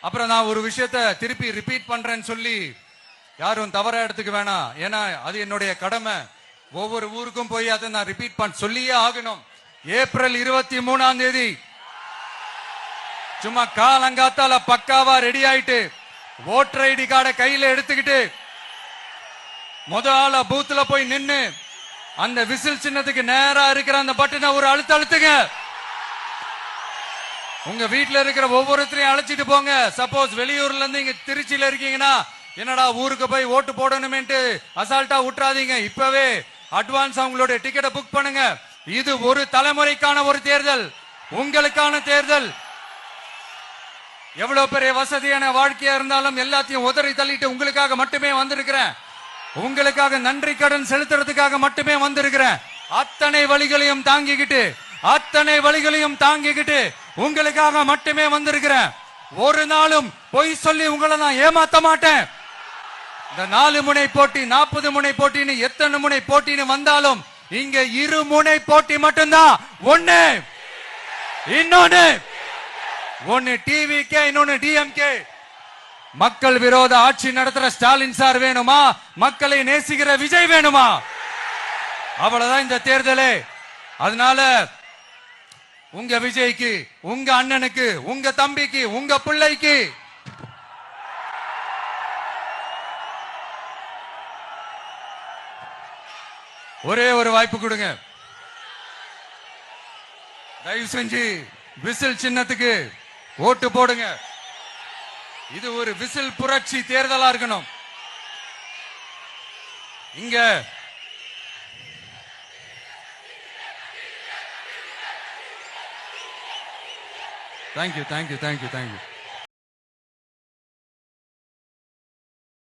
அப்புறம் நான் ஒரு விஷயத்த திருப்பி ரிப்பீட் பண்றேன்னு சொல்லி யாரும் தவறா எடுத்துக்க வேணாம். ஏன்னா அது என்னுடைய கடமை. ஒவ்வொரு ஊருக்கும் போய் அதை நான் ரிப்பீட் சொல்லியே ஆகணும். ஏப்ரல் 23ஆம் தேதி சும்மா காலங்காத்தால பக்காவா ரெடி ஆயிட்டு ஓட்டர் ஐடி கார்டை கையில எடுத்துக்கிட்டு முதல்ல பூத்துல போய் நின்னு அந்த விசில் சின்னத்துக்கு நேரா இருக்கிற அந்த பட்டனை ஒரு அழுத்துங்க. உங்க வீட்டுல இருக்கிற ஒவ்வொருத்தரையும் அழைச்சிட்டு போங்க. சப்போஸ் வெளியூர்ல இருந்து இங்க திருச்சியில இருக்கீங்கன்னா என்னடா ஊருக்கு போய் ஓட்டு போடணுமேட்டு அசால்ட்டா விட்டுறாதீங்க. இப்பவே அட்வான்ஸ் அவங்களுடைய டிக்கெட்டை புக் பண்ணுங்க. இது ஒரு தலைமுறைக்கான ஒரு தேர்தல், உங்களுக்கான தேர்தல். எவ்வளவு பெரிய வசதியான வாழ்க்கையா இருந்தாலும் எல்லாத்தையும் உதறி தள்ளிட்டு உங்களுக்காக மட்டுமே வந்திருக்கிறேன். உங்களுக்காக நன்றி கடன் செலுத்துறதுக்காக மட்டுமே வந்திருக்கிறேன். அத்தனை வழிகளையும் தாங்கிக்கிட்டு உங்களுக்காக மட்டுமே வந்திருக்கிறேன். ஒரு நாளும் பொய் சொல்லி உங்களை நான் ஏமாத்த மாட்டேன். இந்த 4 முனை போட்டி 40 முனை போட்டின்னு எத்தனை முனை போட்டின்னு வந்தாலும் இங்க 2 முனை போட்டி மட்டும்தான். ஒன்னு டிவிகே, இன்னொன்னு டிஎம்கே. மக்கள் விரோத ஆட்சி நடத்துற ஸ்டாலின் சார் வேணுமா, மக்களை நேசிக்கிற விஜய் வேணுமா? அவ்வளவுதான் இந்த தேர்தலே. அதனால உங்க விஜய்க்கு, உங்க அண்ணனுக்கு, உங்க தம்பிக்கு, உங்க பிள்ளைக்கு ஒரே ஒரு வாய்ப்பு கொடுங்க. தயவு செஞ்சு விசில் சின்னத்துக்கு ஓட்டு போடுங்க. இது ஒரு விசில் புரட்சி தேர்தலா இருக்கணும். இங்க தேங்க்யூ.